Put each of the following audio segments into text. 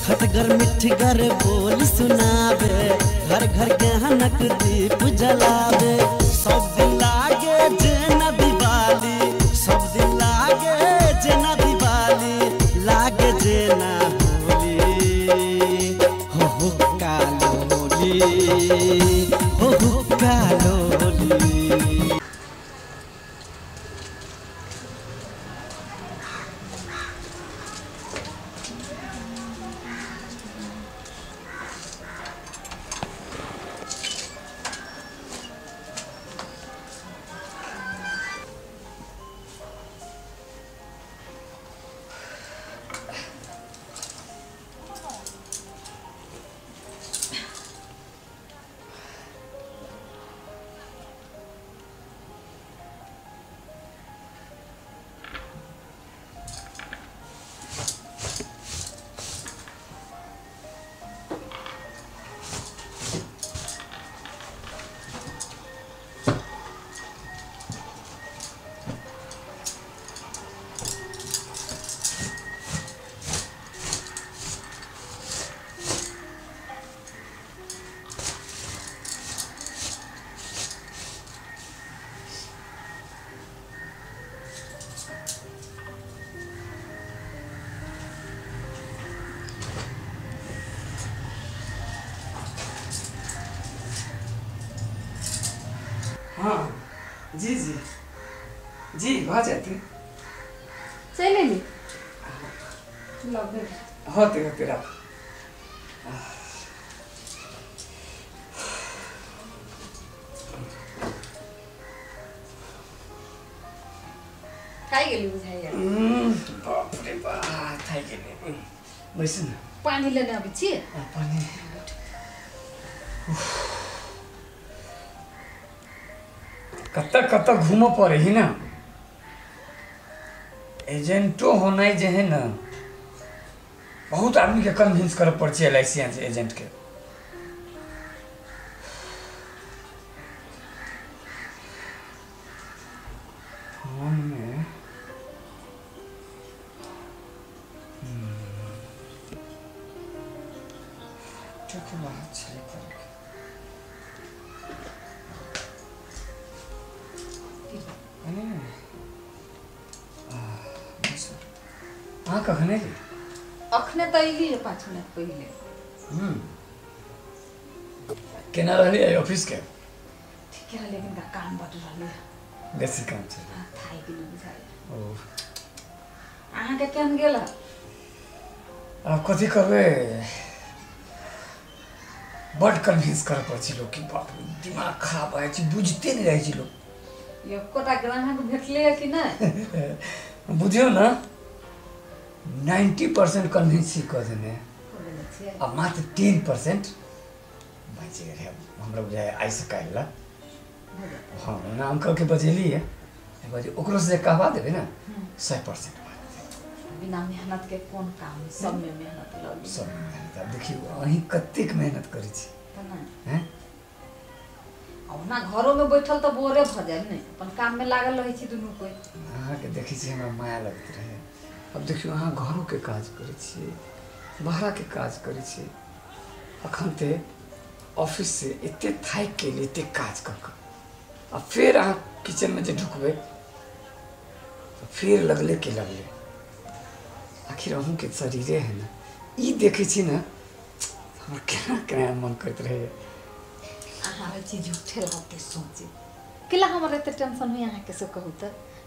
खटगर मिठगर बोल सुनावे, घर घर गहनक दीप जलावे। सब दिन लागे जेना दिवाली, सब दिन लागे जेना दिवाली, लागे जेना होली। हो कालोली, हो कालोली। हाँ जी जी जी आ जाते चले ली होते होते रात खाई गेली बुझाइए बाप रे बाप थाई गेली बैस न पानी लेने अभी छी पानी कत्ता घूम पड़े ही ना एजेंटो होना जे है ना बहुत आदमी के कन्विंस कर पड़े LIC एजेंट के फोन में बात हाँ कखने जी अखने तो अली 5 मिनट पहले केना रही है ऑफिस के ठीक है लेकिन का काम बढ़ रहा है बेसी काम छै थाई गेली बुझाइए ओ अहाँ के केन गेला अब कथी करबे बड़ कन्विंस कर पड़े लोग की बाप दिमाग खराब है बुझते नहीं रहे लोग एकोटा ग्राहक भेटले कि नहीं बुझियो ना 90% कन्विंस कर देने अब मात्र 10% बचे रहे हमरा बुझाए आई से काल्हि ला हाँ ना अंकल के बजेली है बजे ओकरो से कहवा देबे ना 100% बिना मेहनत के कौन काम सब में मेहनत लगी सब मेहनत अब देखियो अहीं कतेक मेहनत करै छी हैं अब ना घरों में बैठल तो बोरे भ जाए नहीं अपन काम में लागल रही छी दुनू कोई अहाँ के देखै छी हमरा माया लगत रहे अब देखियो अहाँ घरों के काज करै छी बाहर के काज करै छी अखन ते ऑफिस से एते थाक के लिए एते काज कर अब फिर अहाँ किचन में जे ढुकबे तो फिर लगले के लगले आखिर अहूँ के शरीरे है ना ई देखे छी ना हमर केना केना मन करत रहे अहाँ चीज उठे रहते सोचे किला हमर एते टेंशन हुई अहाँ के से कहू त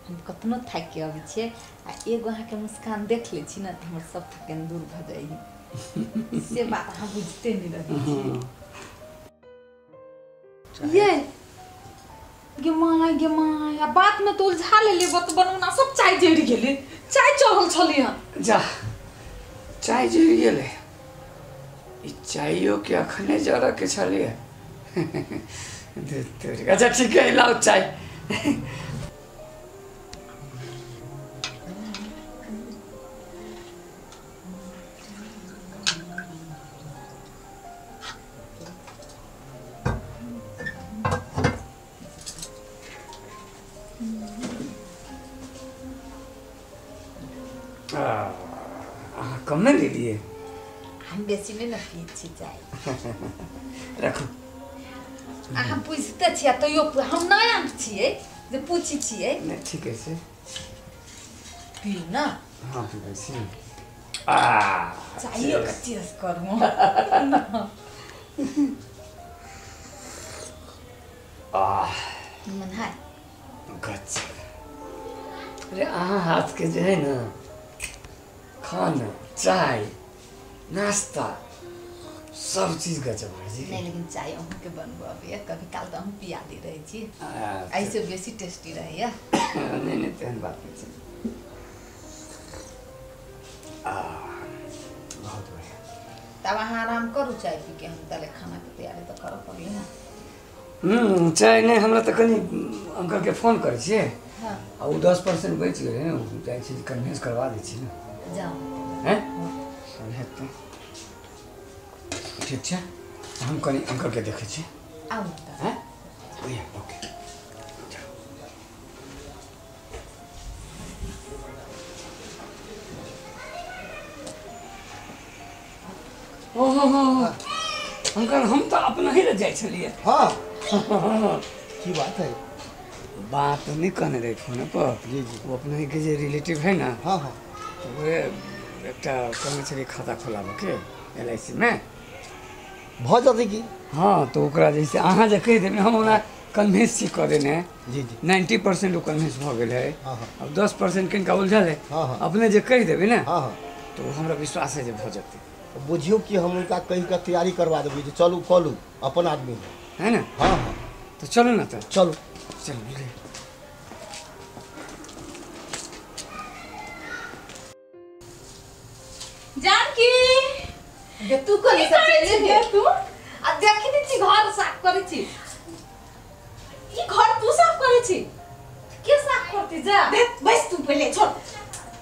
हम कतनो थाक के आबै छियै आ एगो अहाँ के मुस्कान देख ले छी ना त हमर सब थकान दूर भ जाई से बात अहाँ बुझते नहीं रही ये गे माय आ बात में तो उलझा लेले बत बनौना सब चाय जरि गेले चाय चढ़ल छली हन जा चाय जरि गेले ई चाइयो के अखने जरा के छलिए अच्छा ठीक है लाओ चाय कम नहीं ले लिए हम बेसी नहीं ना पी छी चाय रखो अहाँ पूछते छियै तैयो हम नया छियै जे पूछी छियै नहीं ठीक है से पी ना हाँ पीबै छी चाहिए कच्चीस करूँ मन है गच्छ अरे अहाँ हाथ के जो है ना खाना चाय नाश्ता सब चीज गजब है जी नहीं लेकिन चाय अहूँ के बनबो अभी कभी काल तो हम पिया दे रहे छी अच्छा। ऐसे बेसी टेस्टी रहे या नहीं नहीं तेहन बात नहीं छै बहुत बढ़िया तब अहाँ आराम करू चाय पी के हम तले खाना के तैयारी तो करऽ पड़ी ना चाय नहीं हमरा तो कनी अंकल के फोन करे छिए हाँ आ उ 10% बच गेलै ने जाइ छी कन्विंस करवा दै छी ना जाओ हैं हेतै ठीक छै हम कनी अंकल के देखै छी आओ हैं ओके ओहो अंकल हम तो अपना ही रह जाए छलिए हाँ की बात है बात तो नहीं कहने रहे फोन पर जी जी वो अपना ही के जे रिलेटिव है ना हाँ हाँ तो वो एक कहने छलिए खाता खोलाबे के LIC में भऽ जेतै की हाँ तो ओकरा जैसे अहाँ जे कहि देबै हम ओकरा कन्विंस छी कऽ देने जी जी 90% वो कन्विंस भऽ गेल है हाँ हाँ अब 10% कनिका उलझल है हाँ हाँ अपने जे कहि देबै ना हाँ हाँ तो हमरा विश्वास है जे भऽ जेतै बुझियो कि हम उनका कहि कऽ तैयारी करवा देबै जे चलू कलू अपन आदमी है ना हाँ हाँ तो चलो ना तो चलू चल बुझलिए जानकी गे तू कोनी सब चले गे तू आ देखि दी छी घर साफ करै छी ई घर तू साफ करै छी के साफ करती जा दे बैस तू पहले छोड़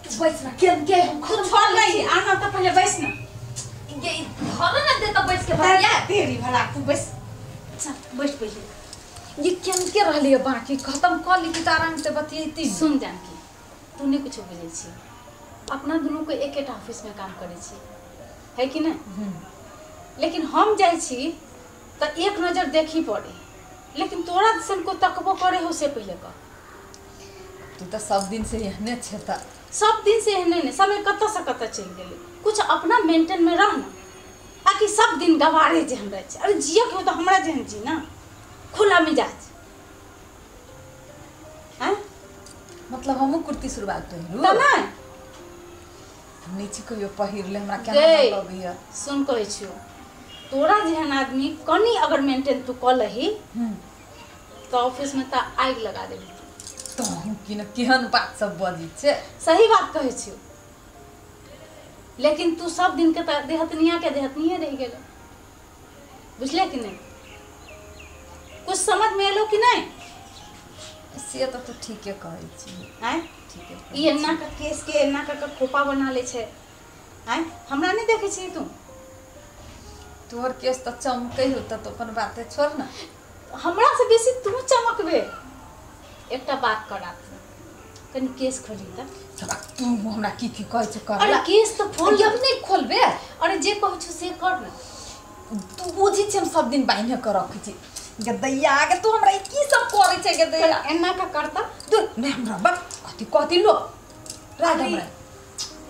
तू बैस ना के हम खुद छोड़ नहीं आना तो पहले बैस ना ये घर ना दे तो बैस के भैया तेरी भला तू बैस चल बैस पहले ये के रहली है बाकी खत्म कर ली कि आराम से बतियैती सुन जानकी तू नहीं कुछ बुझे छी अपना दोनों को एक ऑफिस में काम करे छी है कि नहीं लेकिन हम जाए छी तो एक नजर देखी पड़े लेकिन तोरा सन को तकबो करे हो से पहले का तू तो सब दिन से एहने छे त सब दिन से एहने नहीं समय कत से कत चल गेले कुछ अपना मेंटेन में रहना आकि सब दिन गवारे जे हम रहे अरे जिया के हो तो हमरा जेहन जी ना खुला मिजाज हैं मतलब हमहू कुर्ती सलवार पहिरू त ना नीचे कहियो पहिर ले हमरा गई। केना लगैया सुन कहै छियो तोरा जेहन आदमी कनी अगर मेंटेन तू कर लही तो ऑफिस में त आग लगा देबी तो हम कि न केहन बात सब बजी छे सही बात कहै छियो लेकिन तू सब दिन के त देहतनिया रह गेल बुझले कि नहीं कुछ समझ में एलो कि नहीं से तो तू ठीके कहै छी हैं ठीके ई एना का केस के एना का खोपा बना ले छे हैं हमरा नहीं देखे छी तू तोहर केस तो चमकै हो त अपन बाते छोड़ ना हमरा से बेसी तू चमकबे एकटा बात करा कनी केस खोली त चला तू हमरा की कहै छ कर अरे केस तो फोन अब नहीं खोलबे अरे जे कहू छ से कर ना तू बुझी छी हम सब दिन बाइने कर रखै छी गे दैया आगे तू हमरा की सब करे छे गे दैया एना का करता तू नहीं हमरा बाप कथी लो रात अरे, हमरा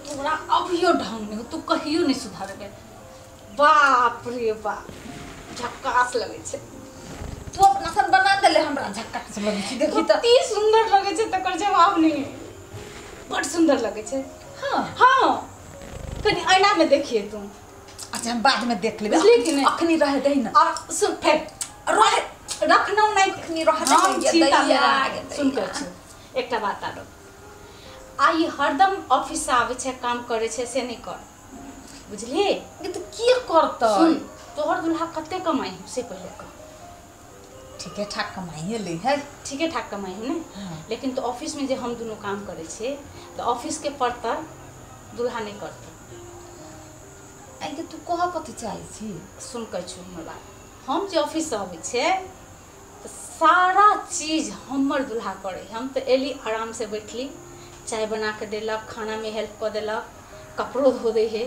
तोरा अभियो ढंग नहीं हो तू कहियो नहीं सुधारबे बाप रे बाप झक्कास लगे छे तू अपना सन बना देले हमरा झक्का से लगे छी देखी त कितनी सुंदर लगे छे तकर जवाब नहीं बड़ सुंदर लगे छे हां हाँ कनी आईना में देखिए तुम अच्छा हम बाद में देख लेबे बुझली कि नहीं? अखनी रह दे ना और सुन फेर रह रखना नहीं अखनी रह दे हम गे चिंता में दैया रह सुन कर छी एकटा बात आरो आई हरदम ऑफिस से आवे छे काम करे छे से नहीं कर बुझली ये तो की करत सुन तोहर दुल्हा कते कमाई हो से पहले कर ठीके ठाक कमाइए ले है ठीके ठाक कमाई हो ना हाँ। लेकिन तो ऑफिस में जे हम दोनों काम करे छे तो ऑफिस के पड़तर दुल्हा नहीं करता आई के तू कह कथि चाहे छी सुन कर छु हमर बात हम जे ऑफिस से आवे छे तो सारा चीज हमर दुल्हा करे हम तो एली आराम से बैठली चाय बना के देलक खाना में हेल्प कर देलक कपड़ो धो दे है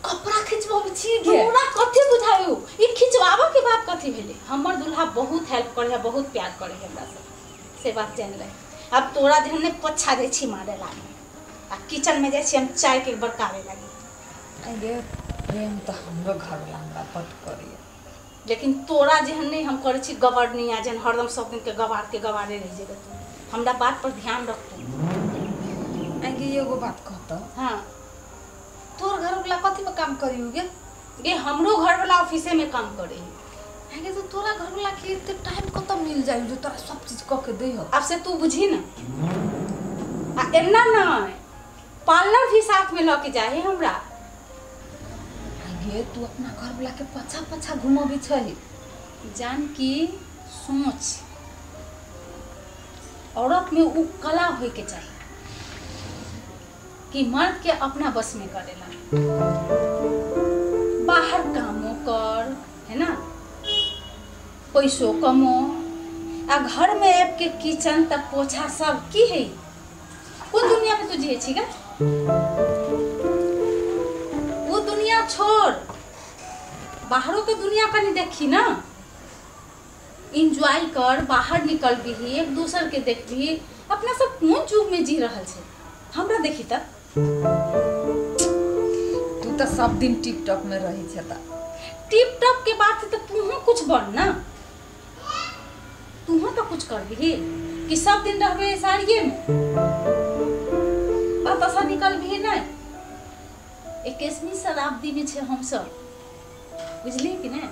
कपड़ा खिंचवाबे छी गे हमरा कथि बुझायु ई खिंचवाबे के बात कथि भेले हमर दुल्हा बहुत हेल्प करे है बहुत प्यार करे है हमरा से बात जान ले अब तोरा जे हमने पोछा दे छी मारे लागे आ किचन में जाय छी हम चाय के बरकावे लागी अरे प्रेम तो हमरो घर वाला हमरा बट करिए लेकिन तोरा जेहन नहीं हम करे छी गवर्नी आ जन हरदम सब दिन के गवारे रह जेबे तू हमरा बात पर ध्यान रख तू आगे एगो बात कहता हां तोर घर वाला कथि में काम करियो गे हमरो घर वाला ऑफिसे में काम करे आगे तो तोरा घर वाला के इतने टाइम कतम मिल जाई जो तोरा सब चीज क के दे हो अब से तू बुझी ना आ एना ना पार्लर भी साथ में लेके जाए हमरा आगे तू अपना घर वाला के पछा पछा घुमाबी छही जान की सोच औरत में उ कला होए के चाहिए कि मर्द के अपना बस में करेला बाहर कामों कर है ना पैसों कमो आ घर में ऐप के किचन तक पोछा सब की है वो दुनिया में तू जिए छी गा वो दुनिया छोड़ बाहरों के दुनिया का नहीं देखी ना इंजॉय कर बाहर निकल भी एक दूसर के देख भी अपना सब कौन जुग में जी रहल छे हमरा देखी त तू तो सब दिन टिकटॉक में रही छे त टिकटॉक के बात तो तू कुछ बन ना तू तो कुछ कर भी कि सब दिन रहबे साड़िए में बात ऐसा निकल भी नहीं 21वीं शताब्दी में छे हम सब बुझली कि नहीं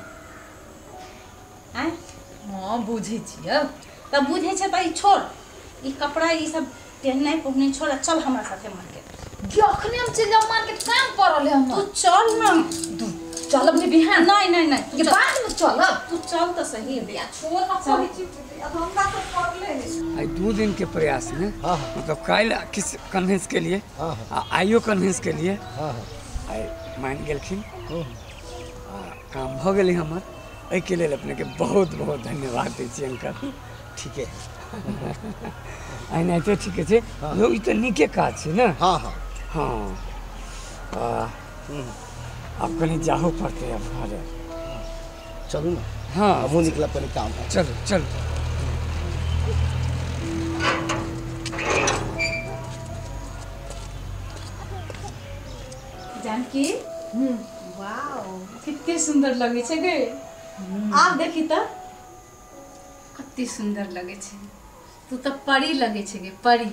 हैं हां बुझी छियै तब बुझे छे त ई छोड़ ई कपड़ा ई सब पहनने पहनने छोड़ चल हमरा साथे मार्केट कि अखने हम चल जाऊ मार्केट काम परल है हम तू चल ना तू चल अपने बिहान नहीं ये बाद में चल तू चल तो सही या छोड़ ना सही चीज अब हमरा तो कर ले आई 2 दिन के प्रयास में हाँ मतलब काल किस कन्विंस के लिए हाँ आइयो कन्विंस के लिए हाँ आई मान गेलखिन काम भ गेलै हमर एहि के लेल अपने के बहुत बहुत धन्यवाद दै छी अंकल ठीक है आई नहीं तो ठीक है लोग ई तो नीके काज छै ना हाँ हाँ हाँ अब कहीं जाहो पड़ते अब घरे चलू ना हाँ हमू निकला पहले काम है चलो चलो जानकी वाओ कितने सुंदर लगे छे गे आप देखी त कितनी सुंदर लगे छे तू तो परी लगे छे गे परी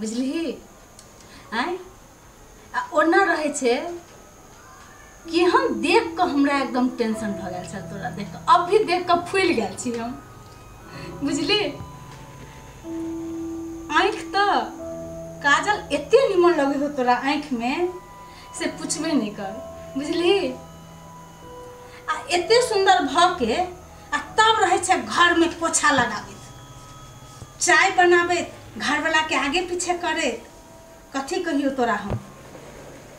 बुझली आय आ ओना रहे छे कि हम देख के हमरा एकदम टेंशन भ गेल छे तोरा देख के अब भी देख के फूल गेल छी हम बुझली आँख तो काजल एते निमन लगे हो तोरा आँख में से पूछबे नहीं कर बुझली आ एते सुंदर भ के आ तब रहे छे घर में पोछा लगाबे चाय बनाबे घर वाला के आगे पीछे करे कथी कहियो तोरा हम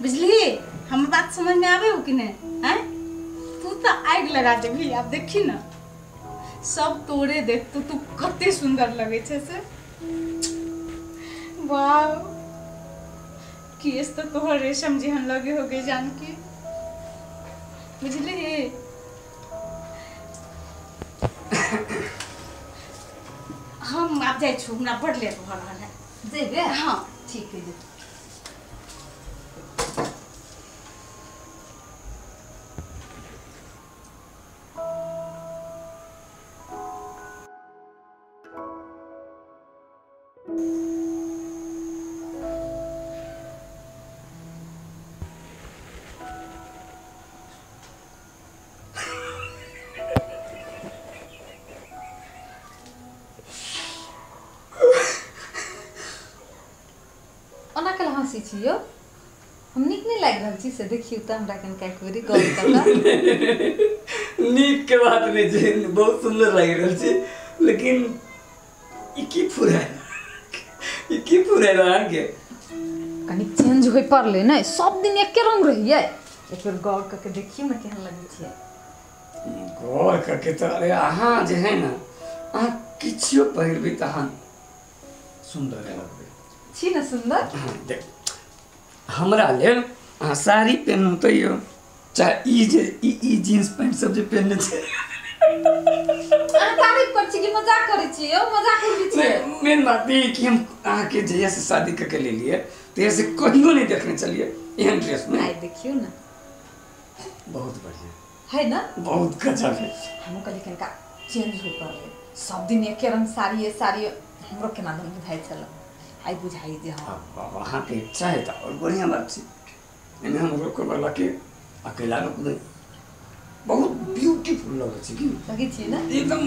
बुझली हम बात समझ में आवे हो कि नहीं हैं तू तो आग लगा देबी अब देखी ना सब तोरे देख तू कते सुंदर लगे छे से वाह केस तो तोहर रेशम जेहन लगे हो गए जानकी बुझली हम आप जाए छु हमरा बड़ लेट भ रहल है जेबे हाँ ठीक है ओना कल हंसी छियो हम निक नहीं लाग रहल छी से देखियो त हमरा कन का कोरी गल करला नीक के बात नहीं छै बहुत सुंदर लागि रहल छै लेकिन ई की फुराय के कनी चेंज होय परले नै सब दिन एके रंग रहिए एक बार गौर करके देखियो ना केहन लगे छिए गौर करके तो अरे अहाँ जे है ना अहाँ किछियो पहिरबी त अहाँ सुंदर लगबे छी ना सुंदर देख हमरा लेल हाँ साड़ी पहनू तो यो चाहे ई जीन्स पैंट सब जे पहनने छे तारीफ कर छी कि मजाक करे छी ओ मजाक कर छी मेन बात ये कि हम अहाँ के जहिया से शादी करके ले लिए तहिया से कहियो नहीं देखने चलिए एहन ड्रेस में। आई देखियो ना बहुत बढ़िया है ना, बहुत गजब है। हम कहले कनका चेंज हो कर ले सब दिन एके रंग साड़ी हमरो केना दम बुझाई छल आई बुझाई जे हां अब वहाँ के इच्छा है तो और बढ़िया बात छी। एने हम लोग को बोला कि अकेला लोग नहीं बहुत ब्यूटीफुल लगे छी कि लगे छी ना एकदम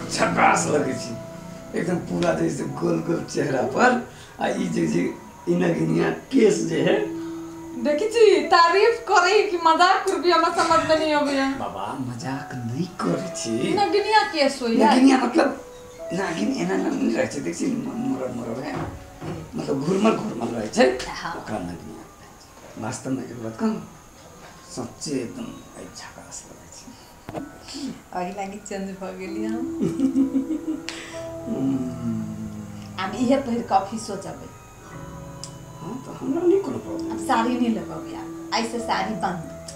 झकास लगे छी एकदम पूरा जैसे गोल गोल चेहरा पर आ ई जे इनगिनिया केस जे है देखी छी तारीफ करे कि मजाक कर भी हमरा समझ में नहीं आवे बाबा मजाक नहीं करे छी नगिनिया केस होय नगिनिया मतलब नागिन एना नहीं रहे छै देख छी मोर है मतलब घुरमल रहे छै ओकरा नगिनिया वास्तव में एक बात कहूं सच्चे एकदम झकास लगे छै अगी लागी चेंज भ गेली हम इहे पहिर के ऑफिसो जबै। हां तो हमरा नहीं कोनो प्रॉब्लम अब साड़ी नहीं लगब यार ऐसे साड़ी बंद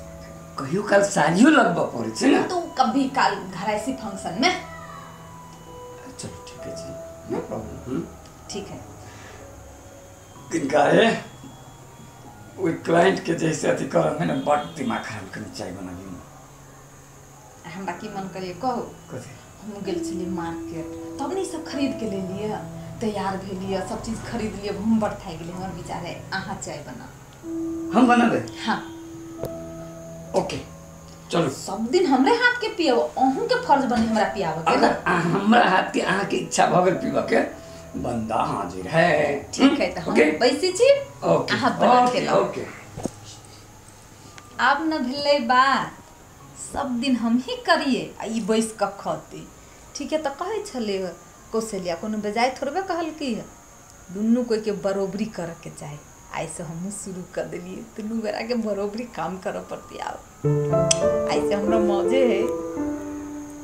कहियो काल साड़ियो लगबा पड़े छै ना तो कभी काल घरायसी फंक्शन में चलो ठीक है जी नो प्रॉब्लम ठीक है किनका है वो क्लाइंट के जैसे अथी कर है ना बड़ दिमाग खराब करने चाय बना दी हमरा की मन करिए कहो कथी हम गेल छली मार्केट तब नहीं सब खरीद के ले लिए तैयार भेलिए सब चीज खरीद लिए हम बड़ थाई गेले हमर विचार है आहा चाय बना हम बनाबे हां ओके चलो सब दिन हमरे हाथ के पियो अहू के फर्ज बनी हमरा पियावे के अगर हमरा हाथ के आहा के इच्छा भ गेल पीबा के बंदा हाजिर है ठीक है तो हम बैसी छी ओके आहा बना के लाओ ओके अब न भेलै बात सब दिन हम ही करिए आ ई बैस क खते ठीक है तो कहे छले कौशल्या कोनो बेजाय थोड़बे कहल की दुन्नू कोई के बरोबरी करे के चाहे ऐसे हम शुरू कर दिलिए दुन्नू बेरा के बरोबरी काम करे पड़ती आओ ऐसे हमरा मौजे है